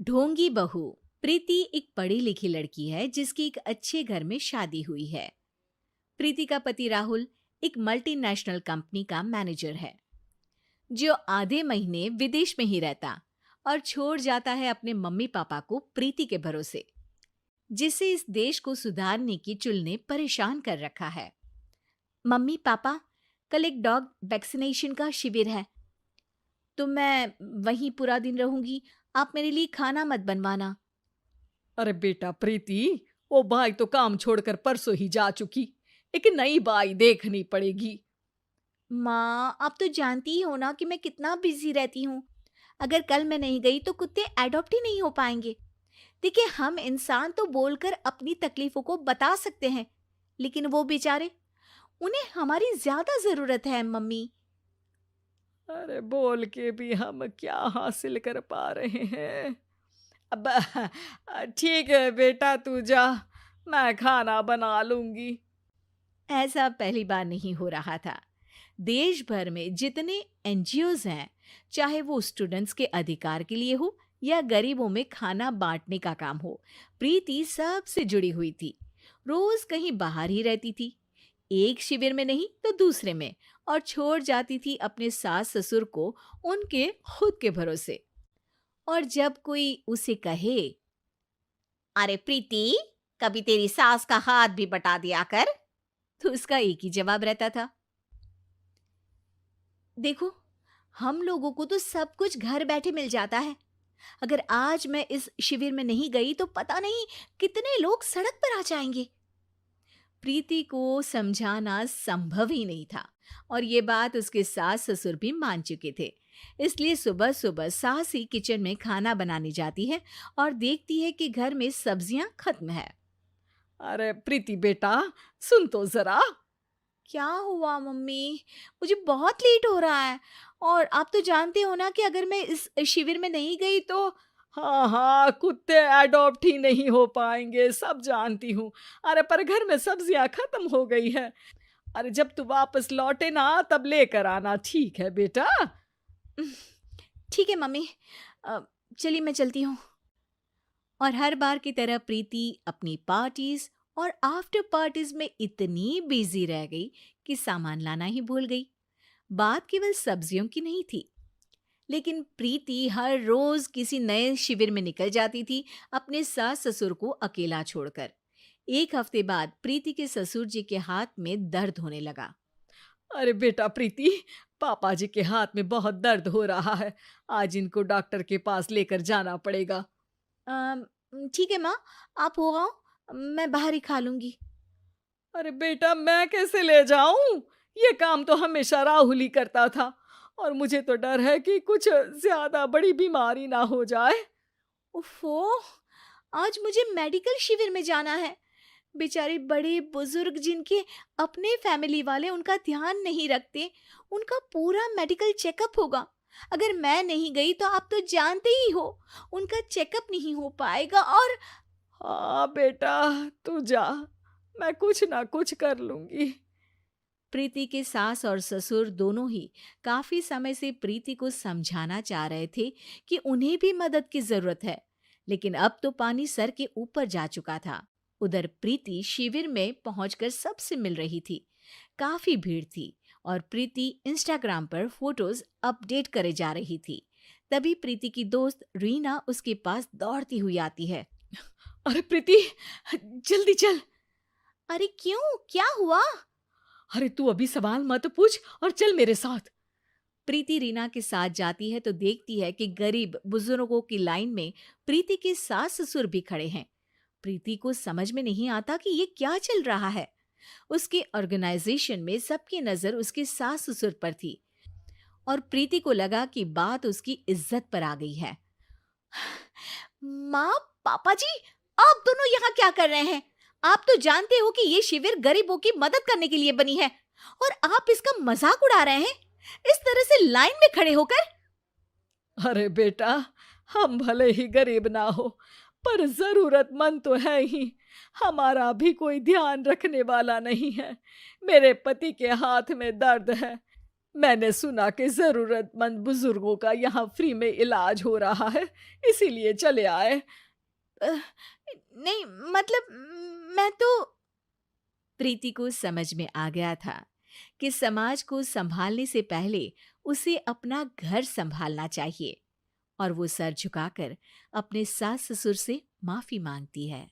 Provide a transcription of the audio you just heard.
ढोंगी बहू। प्रीति एक पढ़ी लिखी लड़की है जिसकी एक अच्छे घर में शादी हुई है। प्रीति का पति राहुल एक मल्टीनेशनल कंपनी का मैनेजर है जो आधे महीने विदेश में ही रहता और छोड़ जाता है अपने मम्मी पापा को प्रीति के भरोसे, जिसे इस देश को सुधारने की चुल ने परेशान कर रखा है। मम्मी पापा, कल एक डॉग वैक्सीनेशन का शिविर है तो मैं वहीं पूरा दिन रहूंगी। आप मेरे लिए खाना मत बनवाना। अरे बेटा प्रीति, वो बाई तो काम छोड़कर परसों ही जा चुकी। एक नई बाई देखनी पड़ेगी। माँ, आप तो जानती ही हो ना कि मैं कितना बिजी रहती हूँ। अगर कल मैं नहीं गई तो कुत्ते एडॉप्ट ही नहीं हो पाएंगे। देखिए, हम इंसान तो बोलकर अपनी तकलीफों को बता सकते हैं, लेकिन वो बेचारे, उन्हें हमारी ज्यादा जरूरत है मम्मी। अरे बोल के भी हम क्या हासिल कर पा रहे हैं। अब ठीक है बेटा, तू जा, मैं खाना बना लूंगी। ऐसा पहली बार नहीं हो रहा था। देश भर में जितने एनजीओज हैं, चाहे वो स्टूडेंट्स के अधिकार के लिए हो या गरीबों में खाना बांटने का काम हो, प्रीति सबसे जुड़ी हुई थी। रोज कहीं बाहर ही रहती थी, एक शिविर में नहीं तो दूसरे में, और छोड़ जाती थी अपने सास ससुर को उनके खुद के भरोसे। और जब कोई उसे कहे, अरे प्रीति, कभी तेरी सास का हाथ भी बटा दिया कर, तो उसका एक ही जवाब रहता था, देखो, हम लोगों को तो सब कुछ घर बैठे मिल जाता है। अगर आज मैं इस शिविर में नहीं गई तो पता नहीं कितने लोग सड़क पर आ जाएंगे। प्रीति को समझाना संभव ही नहीं था, और ये बात उसके सास ससुर भी मान चुके थे। इसलिए सुबह सुबह सास ही किचन में खाना बनाने जाती है और देखती है कि घर में सब्जियां खत्म है। अरे प्रीति बेटा, सुन तो जरा। क्या हुआ मम्मी? मुझे बहुत लेट हो रहा है, और आप तो जानते हो ना कि अगर मैं इस शिविर में नहीं गई तो। हाँ हाँ, कुत्ते एडॉप्ट ही नहीं हो पाएंगे, सब जानती हूँ। अरे पर घर में सब्जियां खत्म हो गई है। अरे जब तू वापस लौटे ना तब लेकर आना, ठीक है बेटा। ठीक है मम्मी, अ, चलिए मैं चलती हूँ। और हर बार की तरह प्रीति अपनी पार्टीज और आफ्टर पार्टीज में इतनी बिजी रह गई कि सामान लाना ही भूल गई। बात केवल सब्जियों की नहीं थी, लेकिन प्रीति हर रोज किसी नए शिविर में निकल जाती थी, अपने सास ससुर को अकेला छोड़कर। एक हफ्ते बाद प्रीति के ससुर जी के हाथ में दर्द होने लगा। अरे बेटा प्रीति, पापा जी के हाथ में बहुत दर्द हो रहा है। आज इनको डॉक्टर के पास लेकर जाना पड़ेगा। "अम, ठीक है माँ, आप हो आओ, मैं बाहर ही खा लूंगी। अरे बेटा, मैं कैसे ले जाऊं? ये काम तो हमेशा राहुल ही करता था, और मुझे तो डर है कि कुछ ज्यादा बड़ी बीमारी ना हो जाए। उफ़ो! आज मुझे मेडिकल शिविर में जाना है। बेचारे बड़े बुजुर्ग जिनके अपने फैमिली वाले उनका ध्यान नहीं रखते, उनका पूरा मेडिकल चेकअप होगा। अगर मैं नहीं गई तो आप तो जानते ही हो, उनका चेकअप नहीं हो पाएगा। और हाँ बेटा, तू जा, मैं कुछ ना कुछ कर लूंगी। प्रीति के सास और ससुर दोनों ही काफी समय से प्रीति को समझाना चाह रहे थे कि उन्हें भी मदद की जरूरत है, लेकिन अब तो पानी सर के ऊपर जा चुका था। उधर प्रीति शिविर में पहुंचकर सबसे मिल रही थी। काफी भीड़ थी और प्रीति इंस्टाग्राम पर फोटोज अपडेट करे जा रही थी। तभी प्रीति की दोस्त रीना उसके पास दौड़ती हुई आती है। अरे प्रीति, जल्दी चल। अरे क्यों, क्या हुआ? अरे तू अभी सवाल मत पूछ और चल मेरे साथ। प्रीति रीना के साथ जाती है तो देखती है कि गरीब बुजुर्गों की लाइन में प्रीति के सास ससुर भी खड़े हैं। प्रीति को समझ में नहीं आता कि ये क्या चल रहा है। उसके ऑर्गेनाइजेशन में सबकी नजर उसके सास ससुर पर थी, और प्रीति को लगा कि बात उसकी इज्जत पर आ गई है। माँ, पापा जी, आप दोनों यहाँ क्या कर रहे हैं? आप तो जानते हो कि ये शिविर गरीबों की मदद करने के लिए बनी है, और आप इसका मजाक उड़ा रहे हैं इस तरह से लाइन में खड़े होकर। अरे बेटा, हम भले ही गरीब ना हो, पर जरूरतमंद तो है ही। हमारा भी कोई ध्यान रखने वाला नहीं है। मेरे पति के हाथ में दर्द है, मैंने सुना कि ज़रूरतमंद बुजुर्गों का यहाँ फ्री में इलाज हो रहा है, इसीलिए चले आए। अ, नहीं, मतलब मैं तो प्रीति को समझ में आ गया था कि समाज को संभालने से पहले उसे अपना घर संभालना चाहिए और वो सर झुकाकर अपने सास ससुर से माफी मांगती है।